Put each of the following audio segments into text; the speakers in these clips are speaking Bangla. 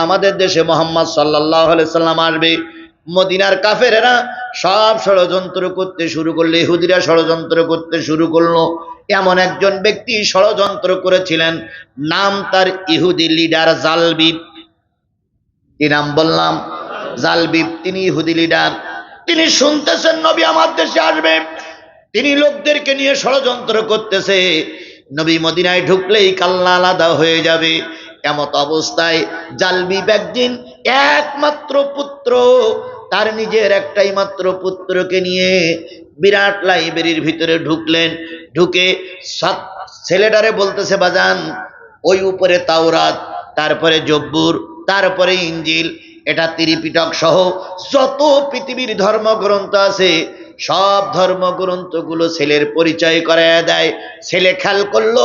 আমাদের দেশে মুহাম্মদ সাল্লাল্লাহু আলাইহি সাল্লাম আসবে। মদিনার কাফেরেরা সব ষড়যন্ত্র করতে শুরু করলো, ইহুদিরা ষড়যন্ত্র করতে শুরু করলো। এমন একজন ব্যক্তি ষড়যন্ত্র করেছিলেন, নাম তার ইহুদি লিডার জালবিব। কি নাম বললাম? জালবিব। তিনি ইহুদি লিডার। তিনি শুনতেছেন নবী আমার দেশে আসবে, তিনি লোকদেরকে নিয়ে ষড়যন্ত্র করতেছে, নবী মদিনায় ঢুকলেই কাল্লা আলাদা হয়ে যাবে। এমত অবস্থায় জালবিব একদিন একমাত্র পুত্র, তার নিজের একটাই মাত্র পুত্রকে নিয়ে বিরাট লাইব্রেরির ভিতরে ঢুকলেন। ঢুকে সব ছেলেটারে বলতেছে, বাজান ওই উপরে তাওরাত, তারপরে জব্বুর, তারপরে ইঞ্জিল, এটা ত্রিপিটক সহ যত পৃথিবীর ধর্মগ্রন্থ আছে সব ধর্মগ্রন্থগুলো ছেলের পরিচয় করায় দেয়। ছেলে খেয়াল করলো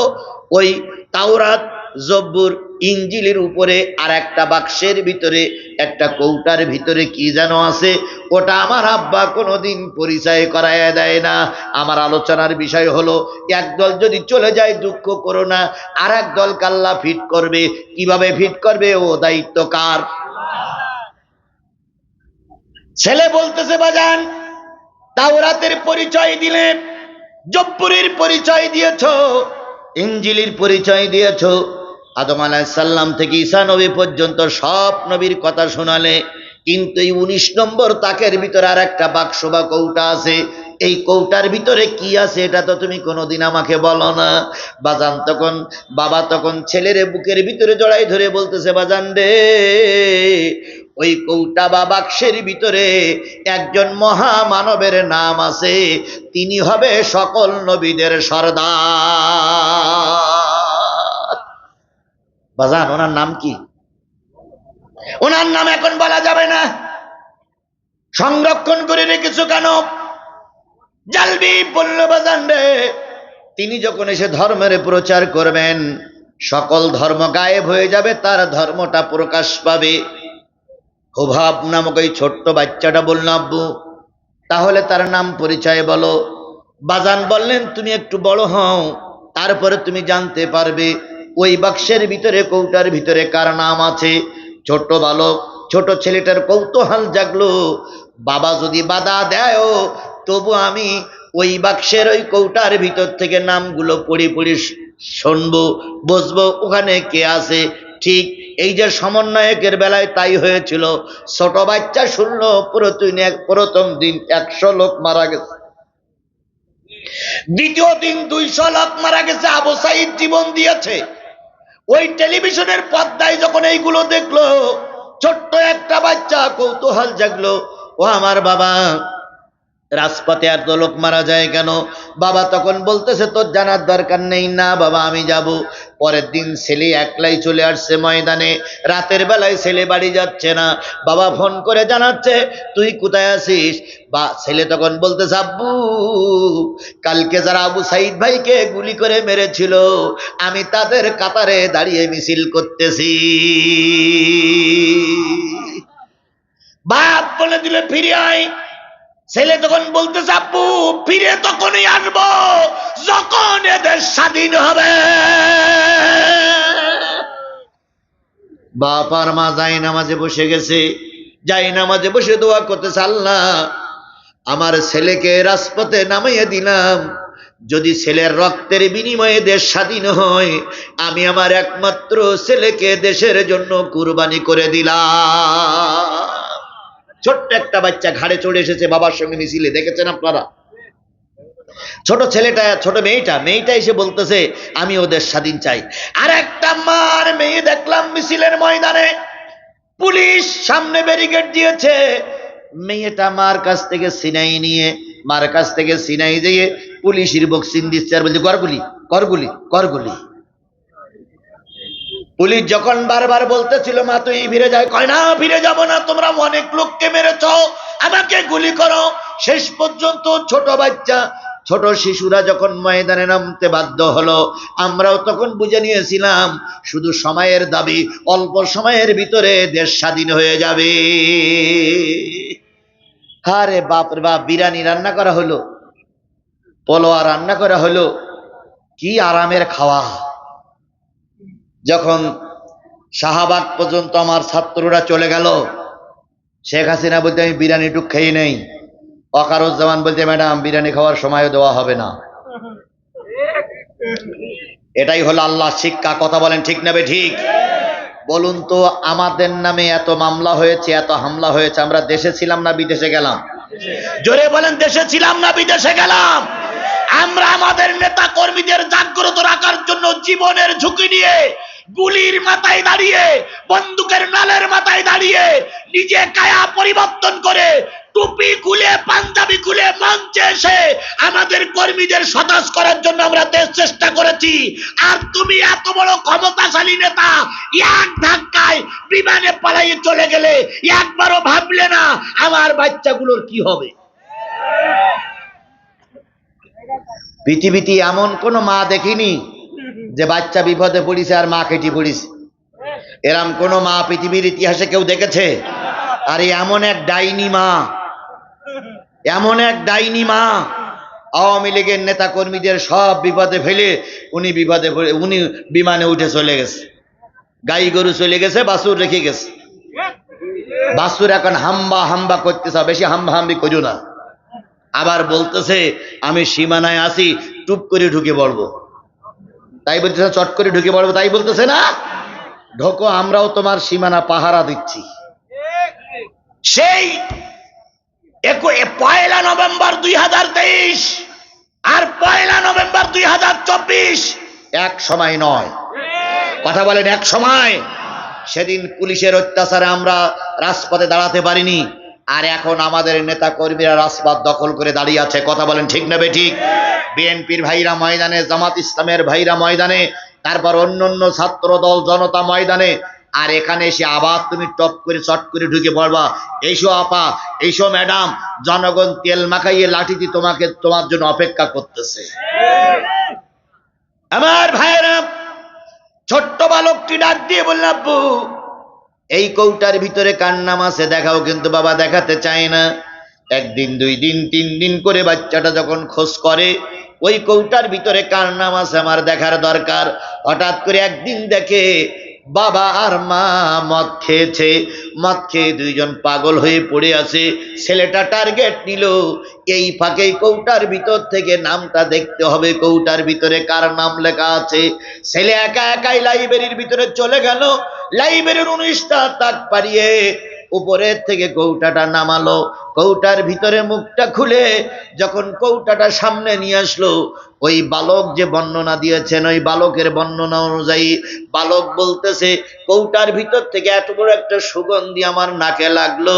ওই তাওরাত, জব্বুর, ইঞ্জিলের উপরে আর একটা বাক্সের ভিতরে, একটা কৌটার ভিতরে কি যেন আছে, ওটা আমার আব্বা কোনোদিন পরিচয় করায় দেয় না। আমার আলোচনার বিষয় হলো, একদল যদি চলে যায় দুঃখ করো না, আর এক দল কাল্লা ফিট করবে। কিভাবে ফিট করবে ও দায়িত্ব কার? ছেলে বলতেছে, বাজান তাওরাতের পরিচয় দিলে, জব্বুরের পরিচয় দিয়েছ, ইঞ্জিলের পরিচয় দিয়েছ, আদম আলাইহিস সালাম থেকে ঈসা নবী পর্যন্ত সব নবীর কথা শোনালে, কিন্তু এই 19 নম্বর তাকের ভিতরে আর একটা বাক্স বা কৌটা আছে, এই কৌটার ভিতরে কি আছে এটা তো তুমি কোনোদিন আমাকে বলো না। বাজান তখন বাবা তখন ছেলের বুকের ভিতরে জড়াই ধরে বলতেছে, বাজান রে, ওই কৌটা বা বাক্সের ভিতরে একজন মহামানবের নাম আছে, তিনি হবে সকল নবীদের সর্দার। বাজান ওনার নাম কি? ওনার নাম এখন বলা যাবে না। সংরক্ষণ করে রেখেছো কেন? জালবিব বলল, বাজান রে, তিনি যখন এসে ধর্মের প্রচার করবেন সকল ধর্ম গায়েব হয়ে যাবে, তার ধর্মটা প্রকাশ পাবে। হুবাব নামক ওই ছোট্ট বাচ্চাটা বলল, আব্বু তাহলে তার নাম পরিচয় বলো। বাজান বললেন, তুমি একটু বড় হও, তারপরে তুমি জানতে পারবে ওই বাক্সের ভিতরে, কৌটার ভিতরে কার নাম আছে। ছোট বালক, ছোট ছেলেটার কৌতূহল জাগলো, বাবা যদি বাধা দেয় তবু আমি ওই বাক্সের ওই কৌটার ভিতর থেকে নামগুলো পড়ি পড়ি শুনবো, বুঝবো ওখানে কে আছে। ঠিক এই যে সমন্বয়কের বেলায় তাই হয়েছিল। ছোট বাচ্চা শুনলো প্রথম দিন 100 লোক মারা গেছে, দ্বিতীয় দিন 200 লোক মারা গেছে, আবু সাঈদ জীবন দিয়েছে। ওই টেলিভিশনের পর্দায় যখন এইগুলো দেখলো, ছোট্ট একটা বাচ্চা কৌতূহল জাগলো, ও আমার বাবা, রাজপথে এত লোক মারা যায় কেন? বাবা তখন বলতেছে, তোর জানার দরকার নেই। না বাবা আমি যাব। পরের দিন ছেলে একলাই চলে আসছে ময়দানে, রাতের বেলায় ছেলে বাড়ি যাচ্ছে না, বাবা ফোন করে জানাচ্ছে, তুই কোথায় আছিস? বা ছেলে তখন বলতেছে, আব্বু কালকে যারা আবু সাঈদ ভাইকে গুলি করে মেরেছিল, আমি তাদের কাতারে দাঁড়িয়ে মিছিল করতেছি। বাপ বলে দিলে, ফিরে আয়। ছেলে তখন বলতেছে, আব্বু ফিরে তখনই আসবো যখন এদের স্বাধীন হবে। বাপ আর মা যাই নামাজে বসে গেছে, যাই নামাজে বসে দোয়া করতেছে, আল্লাহ আমার ছেলেকে রাজপথে নামাইয়া দিলাম, যদি ছেলের রক্তের বিনিময়ে দেশ স্বাধীন হয়, আমি আমার একমাত্র ছেলেকে দেশের জন্য কুরবানি করে দিলাম। ছোট্ট একটা বাচ্চা ঘাড়ে চড়ে এসেছে বাবার সঙ্গে মিছিলে, দেখেছেন আপনারা? ছোট ছেলেটা, ছোট মেয়েটা এসে বলতেছে, আমি ওদের স্বাধীন চাই। আর একটা মার মেয়ে দেখলাম মিছিলের ময়দানে, পুলিশ সামনে ব্যারিকেড দিয়েছে, মেয়েটা মার কাছ থেকে সিনাই নিয়ে, মার কাছ থেকে সিনাই দিয়ে পুলিশের বক্সিং দিচ্ছে, আর বলছে করগুলি করগুলি করগুলি। পুলিশ যখন বারবার বলতেছিল, মা তুই ফিরে যায়, কয় না ফিরে যাব না, তোমরা অনেক লোককে মেরেছ, আমাকে গুলি করো। শেষ পর্যন্ত ছোট বাচ্চা, ছোট শিশুরা যখন ময়দানে নামতে বাধ্য হলো, আমরাও তখন বুঝে নিয়েছিলাম শুধু সময়ের দাবি, অল্প সময়ের ভিতরে দেশ স্বাধীন হয়ে যাবে। আরে বাপরে বাপ, বিরিয়ানি রান্না করা হলো, পোলোয়া রান্না করা হলো, কি আরামের খাওয়া। যখন শাহবাগ পর্যন্ত আমার ছাত্ররা চলে গেল। শেখ হাসিনা বলতে আমি বিরিয়ানি টুক খেয়ে নেই, ওয়াকারুজ্জামান বলতে ম্যাডাম বিরিয়ানি খাওয়ার সময়ও দেওয়া হবে না। এটাই হলো আল্লাহ শিক্ষা। কথা বলেন ঠিক না ঠিক? বলুন তো, আমাদের নামে এত মামলা হয়েছে, এত হামলা হয়েছে, আমরা দেশে ছিলাম না বিদেশে গেলাম? জোরে বলেন, দেশে ছিলাম না বিদেশে গেলাম? আমরা আমাদের নেতা কর্মীদের জাগ্রত রাখার জন্য জীবনের ঝুঁকি নিয়ে, গুলির মাথায় দাঁড়িয়ে, বন্দুকের নালের মাথায় দাঁড়িয়ে, নিজে কায়া পরিবর্তন করে, টুপি খুলে পাঞ্জাবি খুলে মঞ্চে এসে আমাদের কর্মীদের সতাজ করার জন্য আমরা দেশ চেষ্টা করেছি। আর তুমি এত বড় ক্ষমতাশালী নেতা এক ধাক্কায় বিমানে পালাইয়ে চলে গেলে, একবারও ভাবলে না আমার বাচ্চাগুলোর কি হবে? পৃথিবীতে এমন কোন মা দেখিনি যে বাচ্চা বিপদে পড়িছে আর মা কেটে পড়িছে। এরম কোন মা পৃথিবীর ইতিহাসে কেউ দেখেছে? আর এমন এক ডাইনি মা, এমন এক ডাইনি মা, আওয়ামী লীগের নেতা কর্মীদের সব বিপদে ফেলে উনি বিপদে পড়ে উনি বিমানে উঠে চলে গেছে। গাই গরু চলে গেছে, বাছুর রেখে গেছে। বাছুর এখন হাম্বা হাম্বা করতেছে, বেশি হাম্বা হাম্বি করো না। আবার বলতেছে আমি সীমানায় আছি, টুপ করে ঢুকে পড়বো। তাই বলতেছে চট করে ঢুকে পড়বো, তাই বলতেছে না? ঢোকো, আমরাও তোমার সীমানা পাহারা দিচ্ছি। সেই 1 নভেম্বর 2023 আর 1 নভেম্বর 2024 এক সময় নয়। কথা বলেন, এক সময়। সেদিন পুলিশের অত্যাচারে আমরা রাজপথে দাঁড়াতে পারিনি, আর এখন আমাদের নেতা কর্মীরা রাজপথ দখল করে দাঁড়িয়ে আছে। কথা বলেন ঠিক না ঠিক? বিএনপির ভাইরা ময়দানে, জামাত ইসলামের ভাইরা ময়দানে, তারপর অন্যান্য ছাত্র দল জনতা ময়দানে, আর এখানে এসে আবার তুমি টপ করে চট করে ঢুকে পড়বা। এইসো আপা, এইসো ম্যাডাম, জনগণ তেল মাখাইয়ে লাঠিতে তোমার জন্য অপেক্ষা করতেছে। আমার ভাইরা, ছোট্ট বালকটি ডাক দিয়ে বলল, আব্বু এই কৌটার ভিতরে কার নাম আছে দেখাও। কিন্তু বাবা দেখাতে চায় না। 1 দিন 2 দিন 3 দিন করে বাচ্চাটা যখন খোঁজ করে ওই কৌটার ভিতরে কার নাম আছে আমার দেখার দরকার। হঠাৎ করে একদিন দেখে বাবা আর মা মদ খেয়েছে, মদ খেয়ে দুইজন পাগল হয়ে পড়ে আছে। ছেলেটা টার্গেট নিল, এই ফাঁকে কৌটার ভিতর থেকে নামটা দেখতে হবে, কৌটার ভিতরে কার নাম লেখা আছে। ছেলে একা একাই লাইব্রেরির ভিতরে চলে গেল। লাইব্রেরির 19টা তাক পারিয়ে উপরের থেকে কৌটাটা নামালো। কৌটার ভিতরে মুখটা খুলে যখন কৌটাটা সামনে নিয়ে আসলো, ওই বালক যে বর্ণনা দিয়েছেন ওই বালকের বর্ণনা অনুযায়ী বালক বলতেছে, কৌটার ভিতর থেকে এত বড় একটা সুগন্ধি আমার নাকে লাগলো,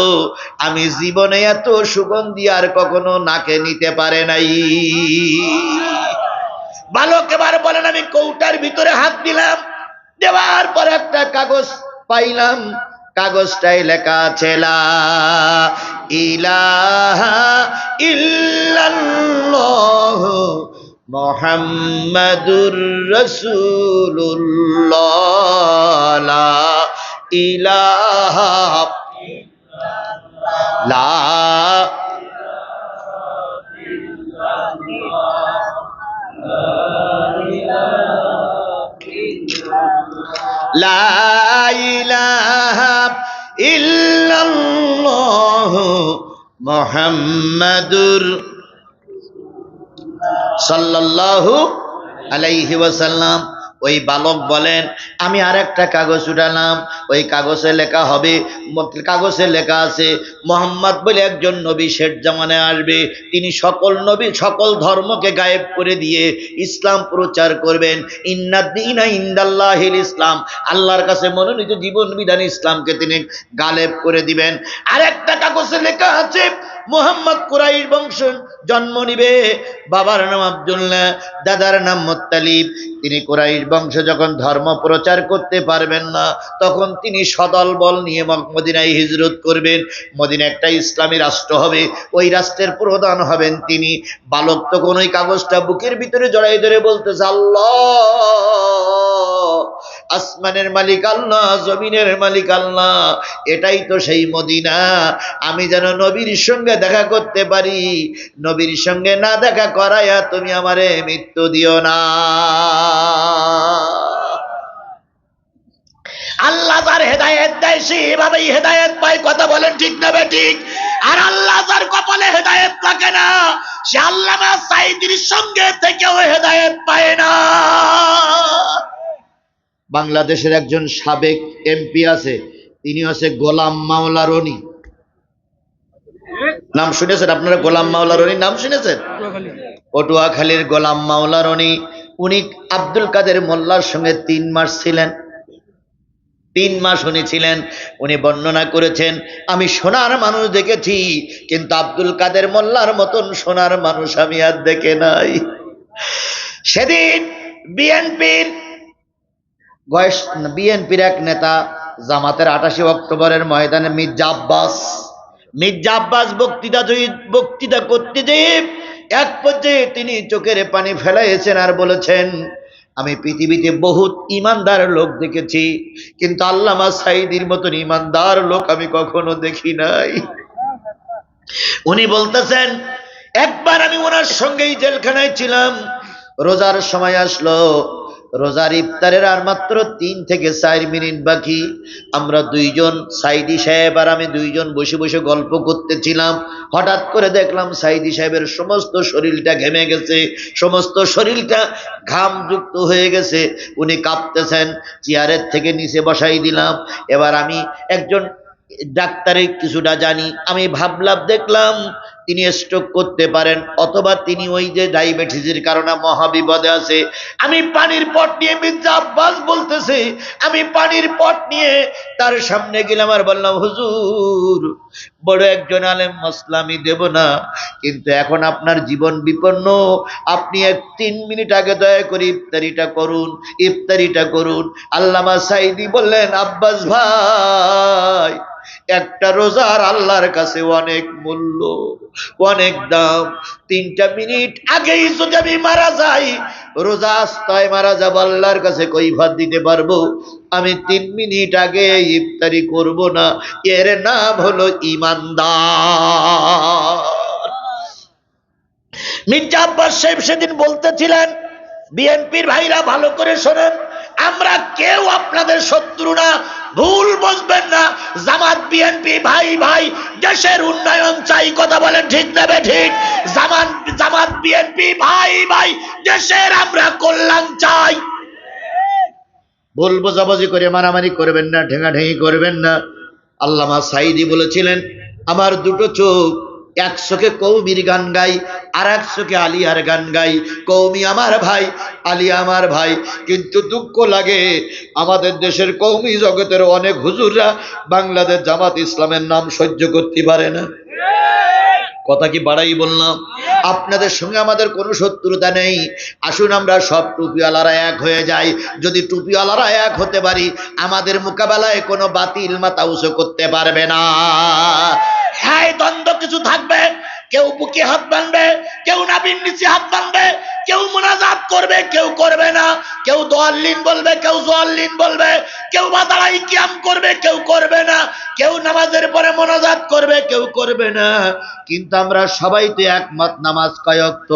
আমি জীবনে এত সুগন্ধি আর কখনো নাকে নিতে পারে নাই। বালক এবার বলেন, আমি কৌটার ভিতরে হাত দিলাম, দেওয়ার পর একটা কাগজ পাইলাম। কাগজটাই লেখা আছে লা ইলাহা ইল্লাল্লাহ মুহাম্মাদুর রাসূলুল্লাহ, লা ইলাহা লা লা ইলাহা ইল্লাল্লাহ মুহাম্মাদুর সাল্লাল্লাহু আলাইহি ওয়াসাল্লাম। ওই বালক বলেন, আমি আরেকটা কাগজ উঠালাম, ওই কাগজে লেখা হবে, কাগজে লেখা আছে মোহাম্মদ বলে একজন নবী শেষ জামানায় আসবে, তিনি সকল নবী সকল ধর্মকে গায়েব করে দিয়ে ইসলাম প্রচার করবেন। ইন্নাদ্দীনা ইনদাল্লাহিল ইসলাম, আল্লাহর কাছে মনোনীত জীবন বিধান ইসলামকে তিনি গায়েব করে দিবেন। আরেকটা কাগজে লেখা আছে মোহাম্মদ কুরাইশ বংশ জন্ম নিবে, বাবার নাম আব্দুল্লাহ, দাদার নাম মুত্তালিব। তিনি কুরাইশ বংশ যখন ধর্ম প্রচার করতে পারবেন না তখন তিনি সদল বল নিয়ে মদিনায় হিজরত করবেন। মদিনা একটা ইসলামী রাষ্ট্র হবে, ওই রাষ্ট্রের প্রধান হবেন তিনি। বালক তখন ওই কাগজটা বুকের ভিতরে জড়াই ধরে বলতেছে, আল্লাহ, আসমানের মালিক আল্লাহ, জমিনের মালিক আল্লাহ, এটাই তো সেই মদিনা। আমি যেন নবীর সঙ্গে দেখা করতে পারি, নবীর সঙ্গে না দেখা করাইয়া তুমি আমারে মৃত্যু দিও না। আল্লাহ যার হেদায়েত দেয় সে এভাবেই হেদায়েত পায়। কথা বলেন ঠিক না বেঠিক? আর আল্লাহ যার কপালে হেদায়েত থাকে না সে আল্লামা সাঈদীর সঙ্গে থেকেও হেদায়েত পায় না। বাংলাদেশের একজন সাবেক এমপি আছে, তিনি হচ্ছে গোলাম মাওলা রনি। নাম শুনেছেন আপনারা? গোলাম মাওলা রনির নাম শুনেছেন? পটুয়াখালীর গোলাম মাওলা রনি, উনি আব্দুল কাদের মোল্লার সঙ্গে 3 মাস ছিলেন। 3 মাস উনি ছিলেন। উনি বর্ণনা করেছেন, আমি সোনার মানুষ দেখেছি কিন্তু আব্দুল কাদের মোল্লার মতন সোনার মানুষ আমি আর দেখে নাই। সেদিন বিএনপির এক নেতা জামাতের 28 অক্টোবরের ময়দানে মির্জা আব্বাস বক্তৃতা করতে যেয়ে এক পর্যায়ে তিনি চোখের পানি ফেলাইছেন আর বলেছেন, আমি পৃথিবীতে বহুত ইমানদার লোক দেখেছি কিন্তু আল্লামা সাঈদীর মতন ইমানদার লোক আমি কখনো দেখি নাই। উনি বলতেছেন, একবার আমি ওনার সঙ্গেই জেলখানায় ছিলাম, রোজার সময় আসলো, রোজার ইফতারের আর মাত্র 3 থেকে 4 মিনিট বাকি। আমরা দুইজন, সাঈদী সাহেব আর আমি দুইজন বসে বসে গল্প করতেছিলাম। হঠাৎ করে দেখলাম সাঈদী সাহেবের সমস্ত শরীরটা ঘেমে গেছে, সমস্ত শরীরটা ঘামযুক্ত হয়ে গেছে, উনি কাঁপতেছেন। চেয়ারের থেকে নিচে বসাই দিলাম। এবার আমি একজন ডাক্তারের কিছুটা জানি, আমি ভাবলাম, দেখলাম তিনি স্ট্রোক করতে পারেন অথবা তিনি ওই যে ডায়াবেটিসের কারণে মহাবিপদে আছে। আমি পানির পট নিয়ে, মির্জা আব্বাস বলতেছে, আমি পানির পট নিয়ে তার সামনে গেলাম আর বললাম, হুজুর বড় একজন আলেম মসলা আমি দেব না, কিন্তু এখন আপনার জীবন বিপন্ন, আপনি 3 মিনিট আগে দয়া করে ইফতারিটা করুন। আল্লামা সাঈদী বললেন, আব্বাস ভাই, একটা রোজার আল্লাহর কাছে অনেক মূল্য, অনেক দাম। 3টা মিনিট আগেই যদি আমি মারা যাই, রোজা আস্তায় মারা যাব, আল্লাহর কাছে কৈফিয়ত দিতে পারবো। আমি 3 মিনিট আগে ইফতারি করব না, এর নাম হলো ঈমানদার। মির্জা আব্বাস সাহেব সেদিন বলতেছিলেন, বিএনপির ভাইরা ভালো করে শোনেন, আমরা কেউ আপনাদের শত্রু না, ভুল বুঝবেন না। জামাত বিএনপি ভাই ভাই, দেশের উন্নয়ন চাই। কথা বলেন ঠিক না বেঠিক? জামাত বিএনপি ভাই ভাই, দেশের আমরা কল্যাণ চাই। ভুল বোঝাবুঝি করে মারামারি করবেন না, ঢেঙাঢেঙি করবেন না। আল্লামা সাঈদী বলেছিলেন, আমার দুটো চোখ, এক চোখে কওমির গান গাই আর এক চোখে আলিয়ার গান গাই। কওমি আমার ভাই, আলিয়া আমার ভাই, কিন্তু দুঃখ লাগে আমাদের দেশের কওমি জগতের অনেক হুজুররা বাংলাদেশ জামাত ইসলামের নাম সহ্য করতে পারে না। কথা কি বাড়াই বললাম? আপনাদের সঙ্গে আমাদের কোনো শত্রুতা নেই। আসুন আমরা সব টুপিওয়ালারা এক হয়ে যাই। যদি টুপিওয়ালারা এক হতে পারি, আমাদের মোকাবেলায় কোনো বাতিল মাথা উঁচু করতে পারবে না। হ্যাঁ, দ্বন্দ্ব কিছু থাকবে, কেউ বুকে হাত বাঁধবে, কেউ নাভির নিচে হাত বাঁধবে, কেউ মুনাজাত করবে, কেউ করবে না, কেউ দোয়াল্লিন বলবে, কেউ জোয়াল্লিন বলবে, কেউ বাদাড়াই কিয়াম করবে, কেউ করবে না, কেউ নামাজের পরে মুনাজাত করবে, কেউ করবে না। কিন্তু আমরা সবাই তো একমত, নামাজ কয় ওয়াক্ত?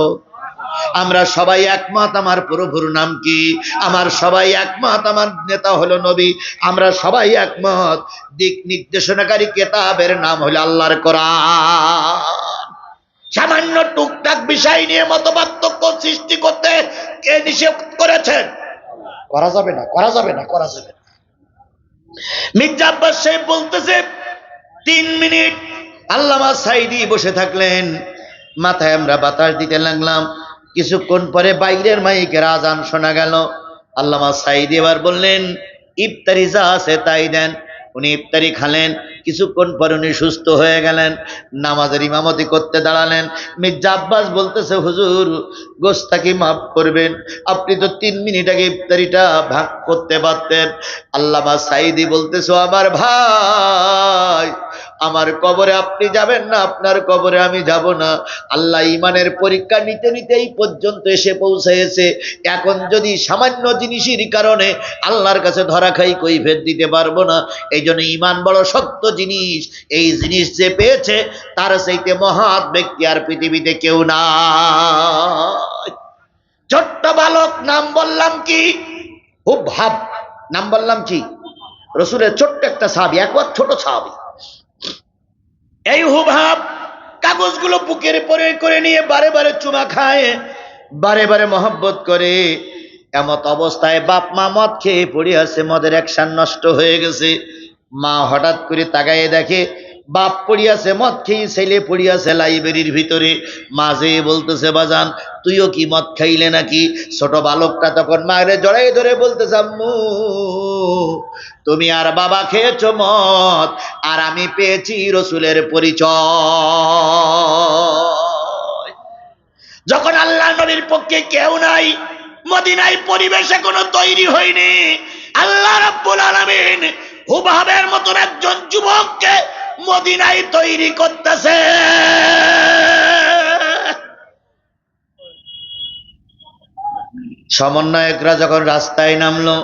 আমরা সবাই একমত আমার প্রভুর নাম কি, আমার সবাই একমত আমার নেতা হলো নবী, আমরা সবাই একমত দিক নির্দেশনাকারী কিতাবের নাম হলো আল্লাহর কোরআন। সামান্য টুকটাক বিষয় নিয়ে মতপার্থক্য সৃষ্টি করতে কে নিষেধ করেছেন? করা যাবে না, করা যাবে না, করা যাবে না। মির্জা আব্বাস সাহেব বলতেছে, 3 মিনিট আল্লামা সাঈদী বসে থাকলেন, মাথায় আমরা বাতাস দিতে লাগলাম। কিছুক্ষণ পরে বাইরের মাইকের আজান শোনা গেল। আল্লামা সাঈদী এবার বললেন, ইফতারি যা আছে তাই দেন। উনি ইফতারি খালেন। কিছুক্ষণ পর উনি সুস্থ হয়ে গেলেন, নামাজের ইমামতি করতে দাঁড়ালেন। মির্জা আব্বাস বলতেছে, হুজুর গোস্তাকি মাফ করবেন, আপনি তো 3 মিনিট আগে ইফতারিটা ভাগ করতে পারতেন। আল্লামা সাঈদী বলতেছে, আমার ভাই, আমার কবরে আপনি যাবেন না, আপনার কবরে আমি যাব না। আল্লাহ ইমানের পরীক্ষা নিতে নিতে এই পর্যন্ত এসে পৌঁছেছে। এখন যদি সামান্য জিনিসের কারণে আল্লাহর কাছে ধরা খাই, কৈফিয়ত দিতে পারবো না। এই জন্য ইমান বড় শক্ত জিনিস। এই জিনিস যে পেয়েছে তার চাইতে মহৎ ব্যক্তি আর পৃথিবীতে কেউ নাই। ছোট্ট বালক, নাম বললাম কি? হুবহাব। নাম বললাম কি? রসুলের ছোট্ট একটা সাহাবী, একবার ছোট সাহাবী। এই হুবহাব কাগজগুলো বুকের পরে করে নিয়ে বারে বারে চুমা খায়, বারে বারে মহব্বত করে। এমত অবস্থায় বাপ মা মদ খেয়ে পড়ে আছে, মদের অ্যাকশন নষ্ট হয়ে গেছে। মা হঠাৎ করে তাকায়ে দেখে বাপ পড়িয়াছে মদ খেয়ে, ছেলে পড়িয়াছে লাইব্রেরির ভিতরে। মা যে বলতেছে, বাজান তুইও কি মদ খাইলে নাকি? ছোট বালকটা তখন মায়ের জড়াই ধরে বলতেছে, আম্মু তুমি আর বাবা খেয়েছো মদ, আর আমি পেয়েছি রসুলের পরিচয়। যখন আল্লাহ নবীর পক্ষে কেউ নাই, মদিনায় পরিবেশ এখনো তৈরি হয়নি, আল্লাহ রাব্বুল আলামিন হুবহাবের মতন একজন যুবককে মদিনায় তৈরি করতেছে। সমন্বয়করা যখন রাস্তায় নামলো,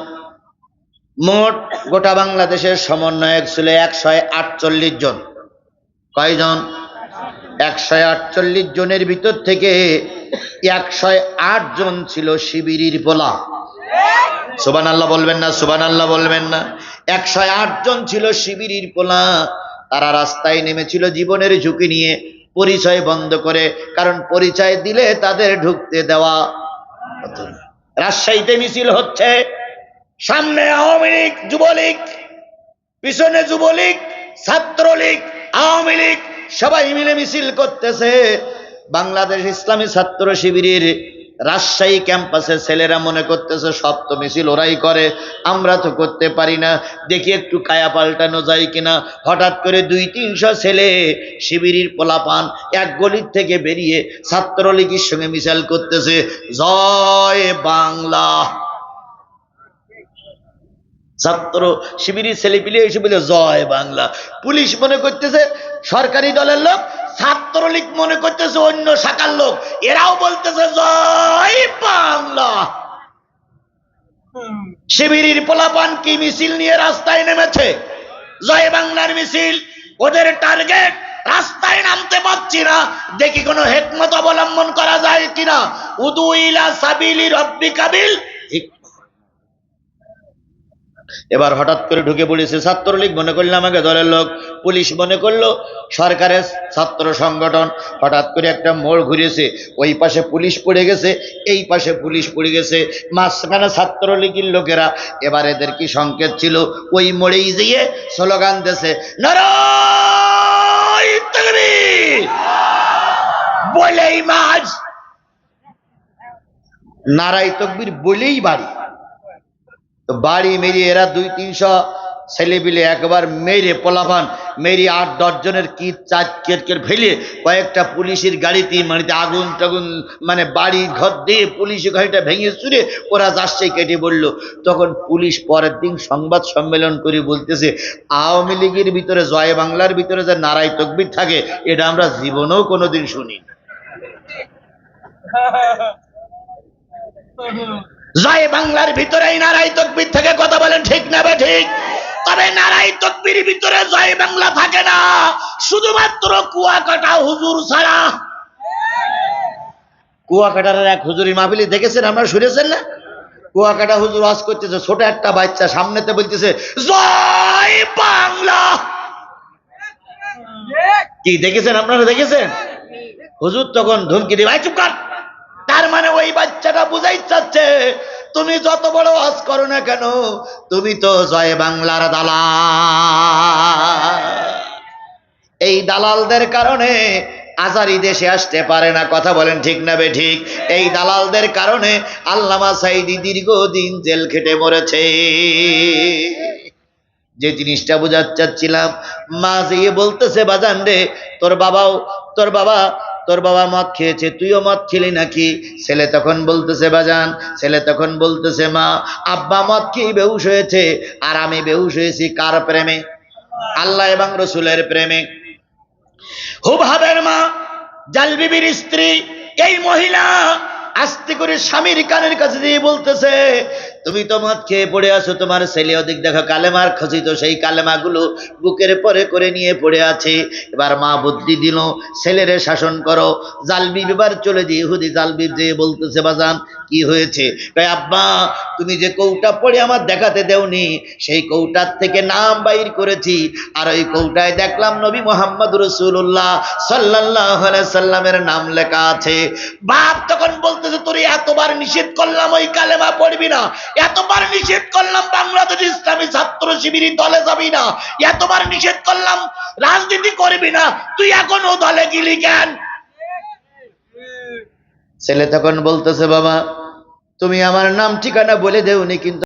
মোট গোটা বাংলাদেশের সমন্বয়ক ছিল 148 জন। কয়জন? 148 জনের ভিতর থেকে 108 জন ছিল শিবিরের পোলা। সুবহানাল্লাহ বলবেন না? সুবহানাল্লাহ বলবেন না? 108 জন ছিল শিবিরের পোলা। তারা রাস্তায় নেমেছিল জীবনের ঝুঁকি নিয়ে, পরিচয় বন্ধ করে, কারণ পরিচয় দিলে তাদের ঢুকতে দেওয়া হতো না। রাজশাহীতে মিছিল হচ্ছে, সামনে আওয়ামী লীগ যুবলীগ, পিছনে যুবলীগ ছাত্রলীগ আওয়ামী লীগ সবাই মিলে মিছিল করতেছে। বাংলাদেশ ইসলামী ছাত্র শিবিরের রাজশাহী ক্যাম্পাসের ছেলেরা মনে করতেছে সব তো মিছিল ওরাই করে, আমরা তো করতে পারি না, দেখি একটু কায়া পাল্টানো যায় কিনা। হঠাৎ করে 200-300 ছেলে শিবিরের পোলাপান এক গলির থেকে বেরিয়ে ছাত্রলীগের সঙ্গে মিছিল করতেছে, জয় বাংলা। ছাত্র শিবিরের ছেলেপিলে এসে বলে জয় বাংলা। পুলিশ মনে করতেছে সরকারি দলের লোক, ছাত্রলীগ মনে করতেছে অন্য শাখার লোক, এরাও বলতেছে জয় বাংলা। শিবিরের পোলাপান কি মিছিল নিয়ে রাস্তায় নেমেছে? জয় বাংলার মিছিল। ওদের টার্গেট রাস্তায় নামতে পারছি না, দেখি কোনো হিকমত অবলম্বন করা যায় কিনা। উদু ইলা সাবিলি রাব্বিকা বিল হিকমা। এবার হঠাৎ করে ঢুকে পড়েছে ছাত্রলীগ, মনে করলো আমাকে দলের লোক, পুলিশ মনে করলো সরকারের ছাত্র সংগঠন। হঠাৎ করে একটা মোড় ঘুরেছে, ওই পাশে পুলিশ পড়ে গেছে, এই পাশে পুলিশ পড়ে গেছে, মাঝখানে ছাত্রলীগের লোকেরা। এবার এদের কি সংকেত ছিল? ওই মোড়েই দিয়ে স্লোগান দিয়েছে, নারায়ে তাকবীর, বলেই মাঝ, নারায়ে তাকবীর বলেই বাড়ি। তো বাড়ি মেরিয়ে এরা 200-300 ছেলেপিলে একবার মেরে পোলাপান মেরি 8-10 জনের কি চার ফেলে কয়েকটা পুলিশের গাড়িতে মানিতে আগুন টাগুন, মানে বাড়ি ঘর দিয়ে পুলিশের গাড়িটা ভেঙে চুরে ওরা যাচ্ছে কেটে বলল। তখন পুলিশ পরের দিন সংবাদ সম্মেলন করে বলতেছে, আওয়ামী লীগের ভিতরে জয় বাংলার ভিতরে যে নারায়ে তাকবীর থাকে এটা আমরা জীবনেও কোনোদিন শুনি। জয় বাংলার ভিতরে নারায়ে তাকবীর থেকে, কথা বলেন ঠিক না বে ঠিক? তবে নারায়ে তাকবীর ভিতরে জয় বাংলা থাকে না, শুধুমাত্র কুয়াকাটা হুজুর ছাড়া। কুয়াকাটার এক হুজুরি মাহফিলে দেখেছেন, আমরা শুনেছেন না? কুয়াকাটা হুজুর ওয়াজ করতেছে, ছোট একটা বাচ্চা সামনেতে বলতেছে জয় বাংলা। কি দেখেছেন আপনারা? দেখেছেন? হুজুর তখন ধমকি দিয়ে, ভাই চুপ কর। তার মানে ওই বাচ্চাটা বুঝাই চাচ্ছে তুমি যত বড় ওয়াজ করো না কেন, তুমি তো জয় বাংলার দালাল। এই দালালদের কারণে আজারি দেশে আসতে পারে না, কথা বলেন ঠিক না বে ঠিক? এই দালালদের কারণে আল্লামা সাঈদী দীর্ঘদিন জেল খেটে মরেছে। যে জিনিসটা বোঝাতে চাচ্ছিলাম, মা যেয়ে বলতেছে, বাজান রে তোর বাবা মদ খেয়েছে, তুইও মদ খেলি নাকি? ছেলে তখন বলতেছে, বাজান, ছেলে তখন বলতেছে, মা আব্বা মদ খেয়ে বেহুশ হয়েছে, আর আমি বেহুশ হয়েছি কার প্রেমে? আল্লাহ এবং রসুলের প্রেমে। হুবহাবের মা, জালবিবির স্ত্রী, এই মহিলা আস্তে করে স্বামীর কানের কাছে দিয়ে বলতেছে, তুমি তো মদ খেয়ে পড়ে আছো, তোমার ছেলে ওদিক দেখো কালেমার খচিত, সেই কালেমাগুলো বুকের পরে করে নিয়ে পড়ে আছে। এবার মা বুদ্ধি দিল, ছেলেরে শাসন করো। জালবিব এবার চলে দিয়ে ইহুদি জালবিব যে বলতেছে, বাজান কি হয়েছে? কয় আব্বা তুমি যে কৌটা পড়ে আমার দেখাতে দেওনি, সেই কৌটার থেকে নাম বাইর করেছি, আর ওই কৌটায় দেখলাম নবী মুহাম্মদ রাসূলুল্লাহ সাল্লাল্লাহু আলাইহি সাল্লামের নাম লেখা আছে। বাপ তখন বলতেছে তোরে এতবার নিষেধ করলাম ওই কালেমা পড়বি না, এতবার নিষেধ করলাম বাংলাদেশ ইসলামী ছাত্র শিবির দলে যাবি না, এতবার নিষেধ করলাম রাজনীতি করবি না, তুই এখনো দলে গেলি কেন? ছেলে তখন বলতেছে বাবা তুমি আমার নাম ঠিকানা বলে দেওনি, কিন্তু